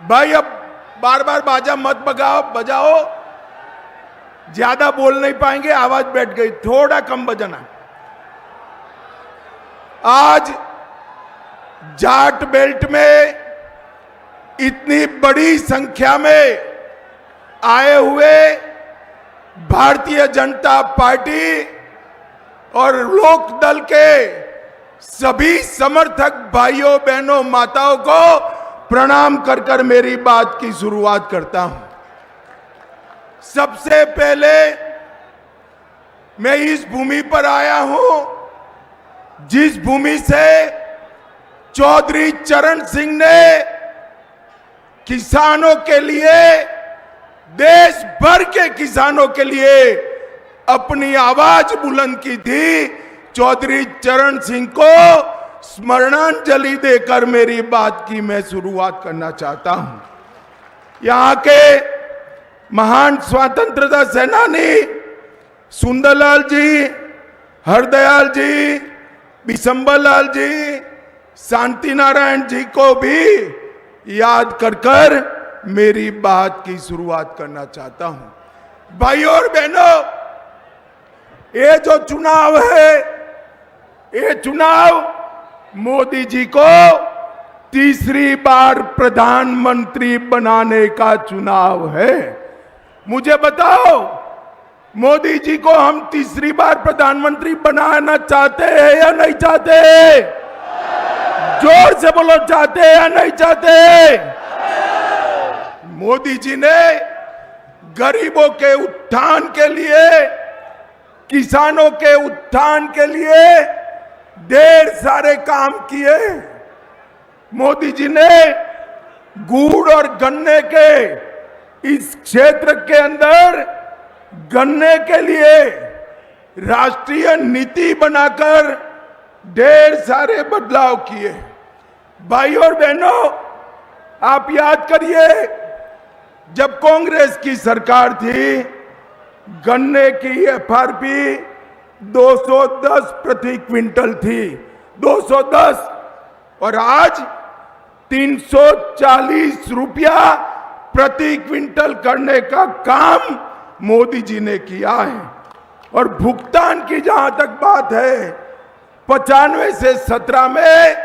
भाई अब बार बार बाजा मत बजाओ, ज्यादा बोल नहीं पाएंगे, आवाज बैठ गई, थोड़ा कम बजाना। आज जाट बेल्ट में इतनी बड़ी संख्या में आए हुए भारतीय जनता पार्टी और लोकदल के सभी समर्थक भाइयों बहनों माताओं को प्रणाम कर कर मेरी बात की शुरुआत करता हूं। सबसे पहले मैं इस भूमि पर आया हूं जिस भूमि से चौधरी चरण सिंह ने किसानों के लिए, देश भर के किसानों के लिए अपनी आवाज बुलंद की थी। चौधरी चरण सिंह को स्मरणांजलि देकर मेरी बात की मैं शुरुआत करना चाहता हूं। यहां के महान स्वतंत्रता सेनानी सुंदरलाल जी, हरदयाल जी, बिशंबर लाल जी, शांति नारायण जी को भी याद कर कर मेरी बात की शुरुआत करना चाहता हूं। भाइयों और बहनों, ये जो चुनाव है, ये चुनाव मोदी जी को तीसरी बार प्रधानमंत्री बनाने का चुनाव है। मुझे बताओ, मोदी जी को हम तीसरी बार प्रधानमंत्री बनाना चाहते हैं या नहीं चाहते? जोर से बोलो, चाहते हैं या नहीं चाहते? मोदी जी ने गरीबों के उत्थान के लिए, किसानों के उत्थान के लिए ढेर सारे काम किए। मोदी जी ने गुड़ और गन्ने के इस क्षेत्र के अंदर गन्ने के लिए राष्ट्रीय नीति बनाकर ढेर सारे बदलाव किए। भाइयों और बहनों, आप याद करिए, जब कांग्रेस की सरकार थी, गन्ने की एफआरपी 210 प्रति क्विंटल थी, 210, और आज 340 रुपया प्रति क्विंटल करने का काम मोदी जी ने किया है। और भुगतान की जहां तक बात है, 95 से 17 में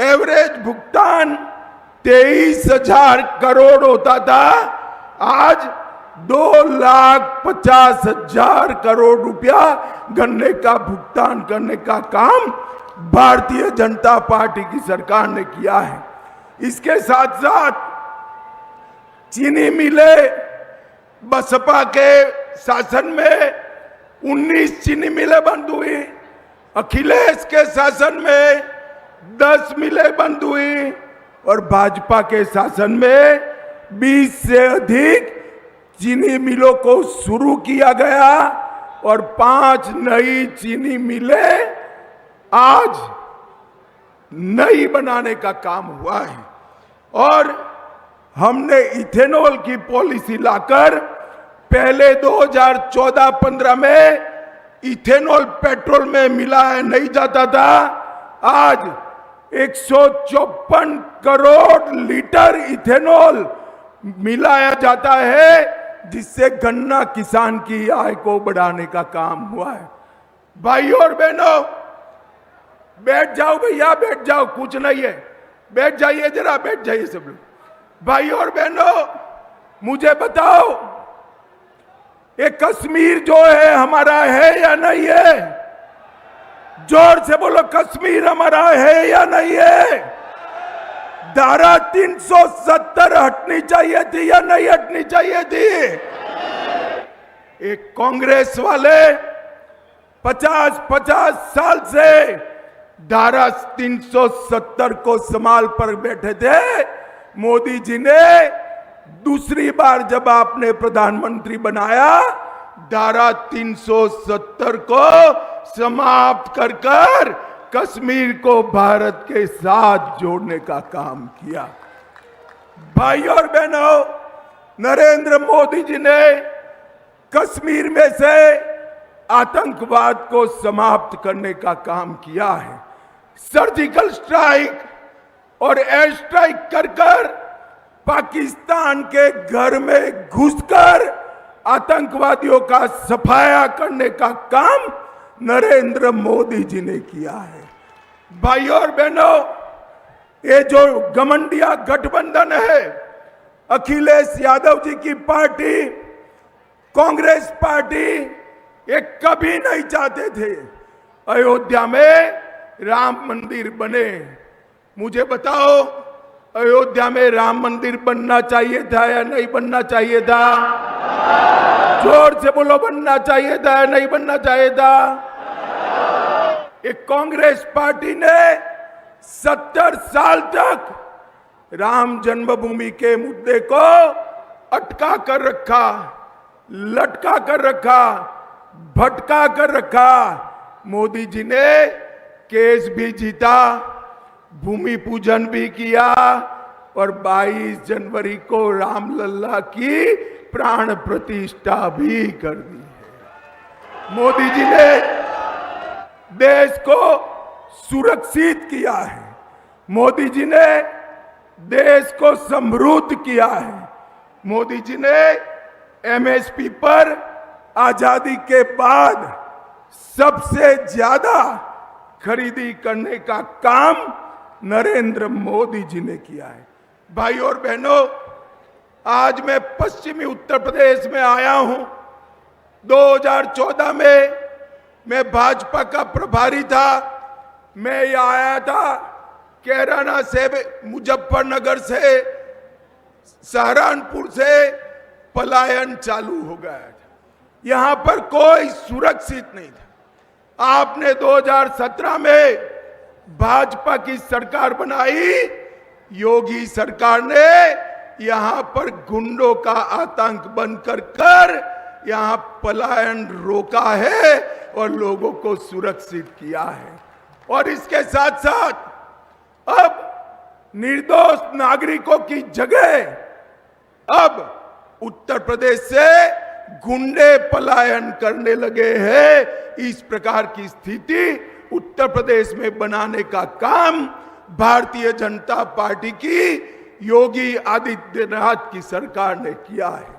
एवरेज भुगतान 23,000 करोड़ होता था, आज 2,50,000 करोड़ रुपया गन्ने का भुगतान करने का काम भारतीय जनता पार्टी की सरकार ने किया है। इसके साथ साथ चीनी मिलें, बसपा के शासन में 19 चीनी मिलें बंद हुई, अखिलेश के शासन में 10 मिलें बंद हुई, और भाजपा के शासन में 20 से अधिक चीनी मिलों को शुरू किया गया, और 5 नई चीनी मिलें आज नई बनाने का काम हुआ है। और हमने इथेनॉल की पॉलिसी लाकर, पहले 2014-15 में इथेनॉल पेट्रोल में मिलाया नहीं जाता था, आज 154 करोड़ लीटर इथेनॉल मिलाया जाता है, जिससे गन्ना किसान की आय को बढ़ाने का काम हुआ है। भाइयों और बहनों, बैठ जाओ भैया, बैठ जाओ, कुछ नहीं है, बैठ जाइए, जरा बैठ जाइए सब लोग। भाइयों और बहनों, मुझे बताओ, ये कश्मीर जो है हमारा है या नहीं है? जोर से बोलो, कश्मीर हमारा है या नहीं है? धारा 370 हटनी चाहिए थी या नहीं हटनी चाहिए थी? एक कांग्रेस वाले 50-50 साल से धारा 370 को संभाल पर बैठे थे। मोदी जी ने दूसरी बार जब आपने प्रधानमंत्री बनाया, धारा 370 को समाप्त कर कर कश्मीर को भारत के साथ जोड़ने का काम किया। भाइयों और बहनों, नरेंद्र मोदी जी ने कश्मीर में से आतंकवाद को समाप्त करने का काम किया है। सर्जिकल स्ट्राइक और एयर स्ट्राइक कर कर पाकिस्तान के घर में घुसकर आतंकवादियों का सफाया करने का काम नरेंद्र मोदी जी ने किया है। भाइयों और बहनों, ये जो गठबंधन गठबंधन है, अखिलेश यादव जी की पार्टी, कांग्रेस पार्टी, ये कभी नहीं चाहते थे अयोध्या में राम मंदिर बने। मुझे बताओ, अयोध्या में राम मंदिर बनना चाहिए था या नहीं बनना चाहिए था? जोर से बोलो, बनना चाहिए था या नहीं बनना चाहिए था? एक कांग्रेस पार्टी ने 70 साल तक राम जन्मभूमि के मुद्दे को अटका कर रखा, लटका कर रखा, भटका कर रखा। मोदी जी ने केस भी जीता, भूमि पूजन भी किया और 22 जनवरी को रामलला की प्राण प्रतिष्ठा भी कर दी है। मोदी जी ने देश को सुरक्षित किया है। मोदी जी ने देश को समृद्ध किया है। मोदी जी ने एमएसपी पर आजादी के बाद सबसे ज्यादा खरीदी करने का काम नरेंद्र मोदी जी ने किया है। भाइयों और बहनों, आज मैं पश्चिमी उत्तर प्रदेश में आया हूं। 2014 में मैं भाजपा का प्रभारी था। मैं यहाँ आया था, कैराना से, मुजफ्फरनगर से, सहारनपुर से पलायन चालू हो गया था। यहां पर कोई सुरक्षित नहीं था। आपने 2017 में भाजपा की सरकार बनाई, योगी सरकार ने यहां पर गुंडों का आतंक बनकर कर यहां पलायन रोका है और लोगों को सुरक्षित किया है। और इसके साथ साथ अब निर्दोष नागरिकों की जगह अब उत्तर प्रदेश से गुंडे पलायन करने लगे हैं। इस प्रकार की स्थिति उत्तर प्रदेश में बनाने का काम भारतीय जनता पार्टी की योगी आदित्यनाथ की सरकार ने किया है।